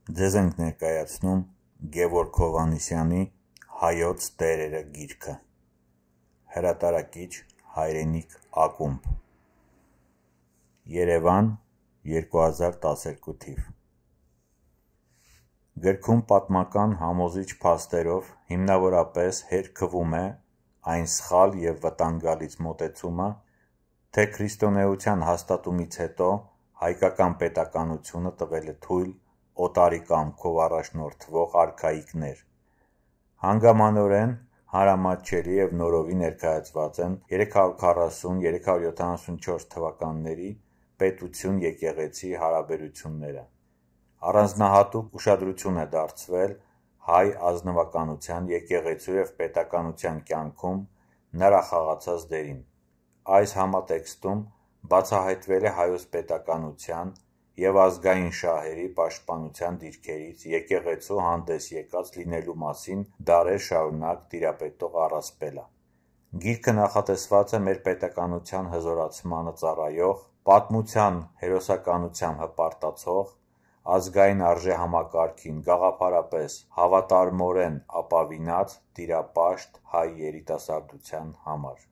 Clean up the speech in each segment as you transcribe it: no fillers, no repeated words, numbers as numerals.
Ձեզ ենք ներկայացնում Գևորգ Հովհաննիսյանի «Հայոց տերերը» գիրքը, հրատարակիչ Հայրենիք ակումբ, Երևան 2012 թիվ։ Գրքում պատմական համոզիչ փաստերով հիմնավորապես հերքվում է այն սխալ և վտանգալից մոտեցումը, թե քրիստոնեության հաստատումից հետո հայկական պետականությունը տվել է թույլ օտարի կամքով առաջնորդվող արքայիկներ։ Հանգամանորեն հանրամատչելի և նորովի ներկայացված են 340-374 թվականների պետություն-եկեղեցի հարաբերությունները։ Առանձնահատուկ ուշադրություն է դարձվել հայ ազնվականության, եկեղեցու և պետականության կյանքում նրա խաղացած դերին։ Այս համատեքստում բացահայտվել է հայոց պետականության և ազգային շահերի պաշտպանության դիրքերից եկեղեցու հանդես եկած լինելու մասին դարեր շարունակ տիրապետող առասպելը։ Գիրքը նախատեսված է մեր պետականության հզորացմանը ծառայող, պատմության հերոսականությամբ հպարտացող, ազգային արժեհամակարգին գաղափարապես հավատարմորեն ապավինած տիրապաշտ հայ երիտասարդության համար։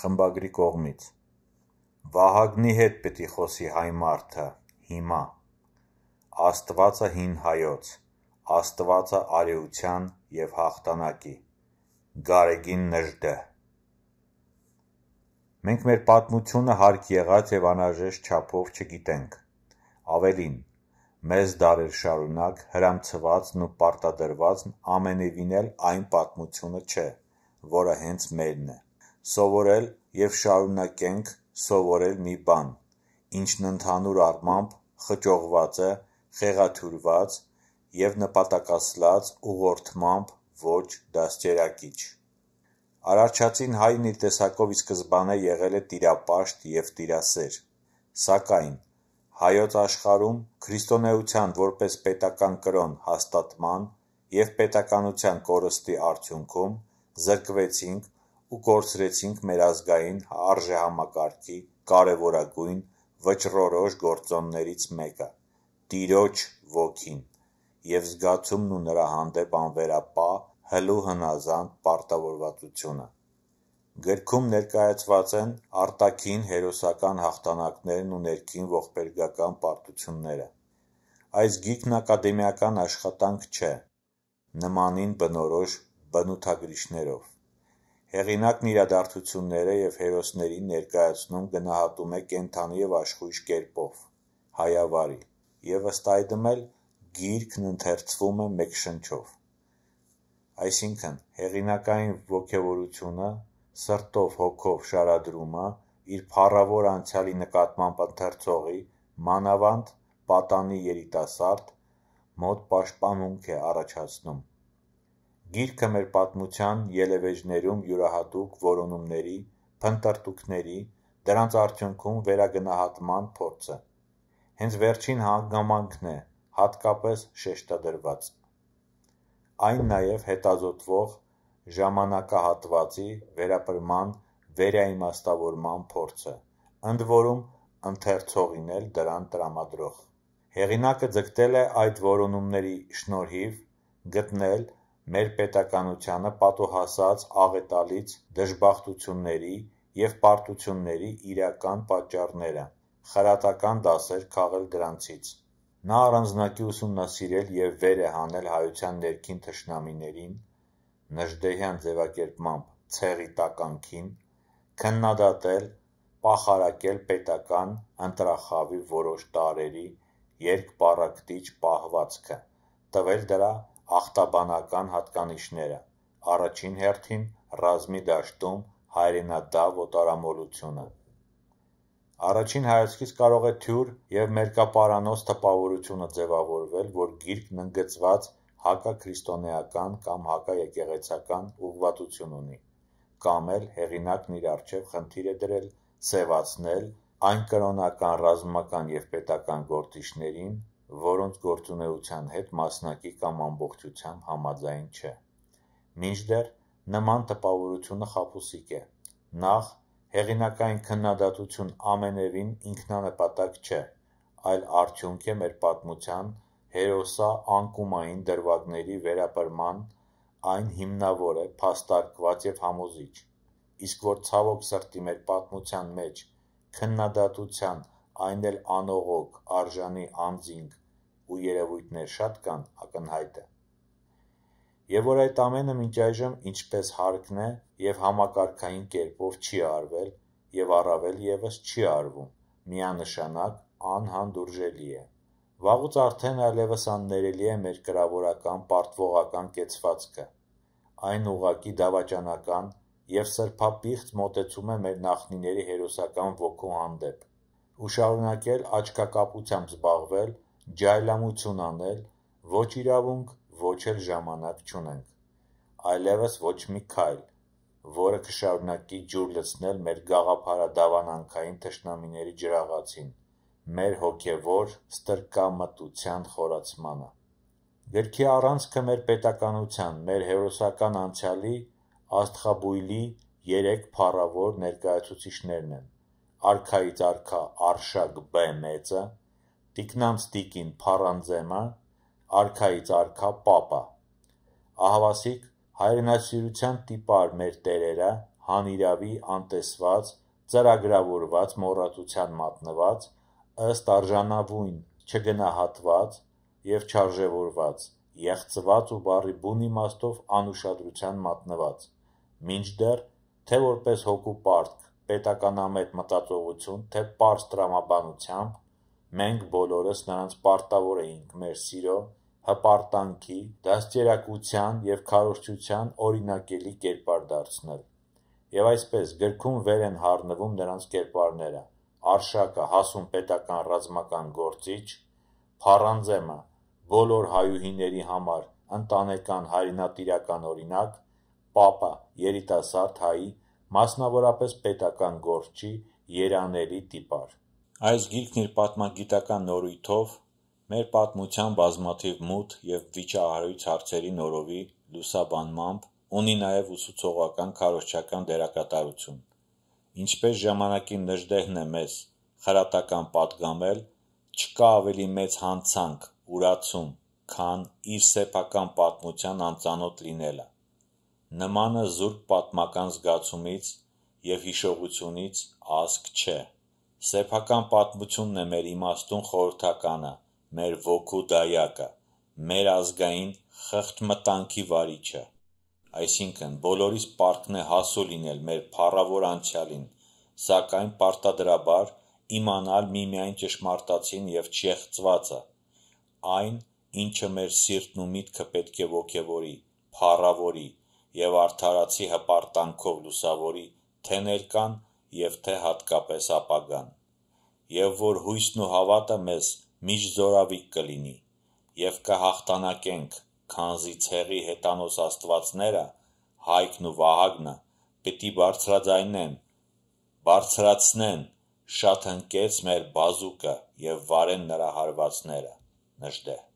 Խմբագրի կողմից Վահագնի հետ պիտի խոսի հայ մարդը, հիմա։ Աստվածը հին հայոց, Աստվածը արեության և հաղթանակի, Գարեգին Նժդե։ Մենք մեր պատմությունը հարկ եղած և անհրաժեշտ չափով չգիտենք։ Ավելին, մեզ դարեր շարունակ հրամցվածն ու պարտադրվածն ամենևին էլ այն պատմությունը չէ, որը հենց մերն է։ Սովորել և շարունակենք սովորել մի բան, ինչն ընդհանուր առմամբ խճողված է, խեղաթյուրված և նպատակասլաց ուղղորդմամբ ոչ դաստիարակիչ։ Արարչածին հայրն իր տեսակով ի սկզբանե եղել է տիրապաշտ և տիրասեր, սակայն հայոց աշխարհում քրիստոնեության որպես պետական կրոն հաստատման և պետականության կորստի արդյունքում զրկվեցինք ու կորցրեցինք մեր ազգային արժեհամակարգի կարևորագույն վճռորոշ գործոններից մեկը՝ Տիրոջ ոգին և զգացումն ու նրա հանդեպ անվերապահ, հլու հնազանդ պարտավորվածությունը։ Գրքում ներկայացված են արտաքին հերոսական հաղթանակներն ու ներքին ողբերգական պարտությունները։ Այս գիրքն ակադեմիական աշխատանք չէ, նմանին բնորոշ բնութագրիչներով։ Հեղինակն իրադարձությունները և հերոսներին ներկայացնում գնահատում է կենդանի և աշխույժ կերպով, հայավարի, և ըստ այդմ էլ գիրքն ընթերցվում է մեկ շնչով։ Այսինքն, հեղինակային ոգևորությունը, սրտով հոգով շարադրումը իր փառավոր անցյալի նկատմամբ ընթերցողի, մանավանդ պատանի երիտասարդ, մոտ պաշտպանմունք է առաջացնում։ Գիրքը մեր պատմության ելևէջներում յուրահատուկ որոնումների, փնտրտուքների, դրանց արդյունքում վերագնահատման փորձ է։ Հենց վերջին հանգամանքն է հատկապես շեշտադրված։ Այն նաև հետազոտվող ժամանակահատվածի վերապրման վերաիմաստավորման փորձ է, ընդ որում ընթերցողին էլ դրան տրամադրող։ Հեղինակը ձգտել է այդ որոնումների շնորհիվ գտնել մեր պետականությանը պատուհասած աղետալից դժբախտությունների և պարտությունների իրական պատճառները, խրատական դասեր քաղել դրանցից։ Նա առանձնակի ուսումնասիրել և վեր է հանել հայության ներքին թշնամիներին, նժդեհյան ձևակերպմամբ ցեղի տականքին, քննադատել, պախարակել պետական ընտրախավի որոշ տարրերի երկպառակտիչ պահվածքը, տվել դրա ախտաբանական հատկանիշները, առաջին հերթին ռազմի դաշտում հայրենադավ օտարամոլությունը։ Առաջին հայացքից կարող է թյուր և մերկապարանոց տպավորությունը ձևավորվել, որ գիրքն ընդգծված հակաքրիստոնեական կամ հակաեկեղեցական ուղղվածություն ունի, կամ էլ հեղինակն իր առջև խնդիր է դրել սևացնել այն կրոնական, ռազմական և պետական գործիչներին, որոնց գործունեության հետ մասնակի կամ ամբողջությամբ համաձայն չէ։ Մինչդեռ նման տպավորությունը խաբուսիկ է։ Նախ, հեղինակային քննադատություն ամենևին ինքնանպատակ չէ, այլ արդյունք է մեր պատմության հերոսա անկումային դրվագների վերապրման այն հիմնավոր է, փաստարկված և համոզիչ, իսկ որ ցավոք սրտի մեր պատմության մեջ քննադատության այն էլ անողոք արժանի անձինք ու երևույթներ շատ կան, ակնհայտ է։ Եվ որ այդ ամենը մինչ այժմ ինչպես հարկն է և համակարգային կերպով չի արվել և առավել ևս չի արվում, միանշանակ անհանդուրժելի է։ Վաղուց արդեն այլևս աններելի է մեր կրավորական, պարտվողական կեցվածքը, այն ուղղակի դավաճանական և սրբապիղծ մոտեցում է մեր նախնիների հերոսական ոգու հանդեպ, ու շարունակել աչքակապությամբ զբաղվել, ջայլամություն անել, ոչ իրավունք, ոչ էլ ժամանակ չունենք, այլևս ոչ մի քայլ, որը կշարունակի ջուր լցնել մեր գաղափարադավանանքային թշնամիների ջրաղացին, մեր հոգևոր ստրկամտության խորացմանը։ Գրքի առանցքը մեր պետականության, մեր հերոսական անցյալի աստղաբույլի 3 փառավոր ներկայացուցիչներն են՝ արքայից արքա Արշակ B մեծը, տիկնանց տիկին Փառանձեմը, արքայից արքա Պապը։ Ահավասիկ հայրենասիրության տիպար մեր տերերը հանիրավի անտեսված, ծրագրավորված մոռացության մատնված, ըստ արժանավուն չգնահատված և չարժևորված, եղծված ու բառի բուն իմաստով անուշադրության մատնված, մինչդեռ թե որպես հոգու պարտք, պետականամետ մտածողություն, թե պարզ տրամաբանությամբ, մենք բոլորս նրանց պարտավոր էինք մեր սիրո, հպարտանքի, դաստիարակության և քարոզչության օրինակելի կերպար դարձնել։ Եվ այսպես գրքում վեր են հառնվում նրանց կերպարները՝ Արշակը հասուն պետական ռազմական գործիչ, Փառանձեմը բոլոր հայուհիների համար ընտանեկան հայրենատիրական օրինակ, Պապը երիտասարդ հայի, մասնավորապես պետական գործչի երանելի տիպար։ Այս գիրքն իր պատմագիտական նորույթով մեր պատմության բազմաթիվ մութ և վիճահարույց հարցերի նորովի լուսաբանմամբ ունի նաև ուսուցողական քարոզչական դերակատարություն։ Ինչպես ժամանակի նժդեհն է մեզ խրատական պատգամել, չկա ավելի մեծ հանցանք, ուրացում, քան իր սեփական պատմության անծանոթ լինելը։ Նմանը զուրկ պատմական զգացումից և հիշողությունից ազգ չէ։ Սեփական պատմությունն է մեր իմաստուն խորհրդականը, մեր ոգու դայակը, մեր ազգային խղճմտանքի վարիչը։ Այսինքն, բոլորիս պարտքն է հասու լինել մեր փառավոր անցյալին, սակայն պարտադրաբար իմանալ միմիայն ճշմարտացին և չեղծվածը, այն, ինչը մեր սիրտն ու միտքը պետք է ոգևորի, փառավորի և արդարացի հպարտանքով լուսավորի թե ներկան և թե հատկապես ապագան, և որ հույսն ու հավատը մեզ միշտ զորավիք կլինի, և կհաղթանակենք, քանզի ցեղի հետանոց աստվածները, Հայկն ու Վահագնը, պիտի բարձրացնեն շատ հնկեց մեր բազուկը և վարեն նրա հարվածները։ Նժդեհ։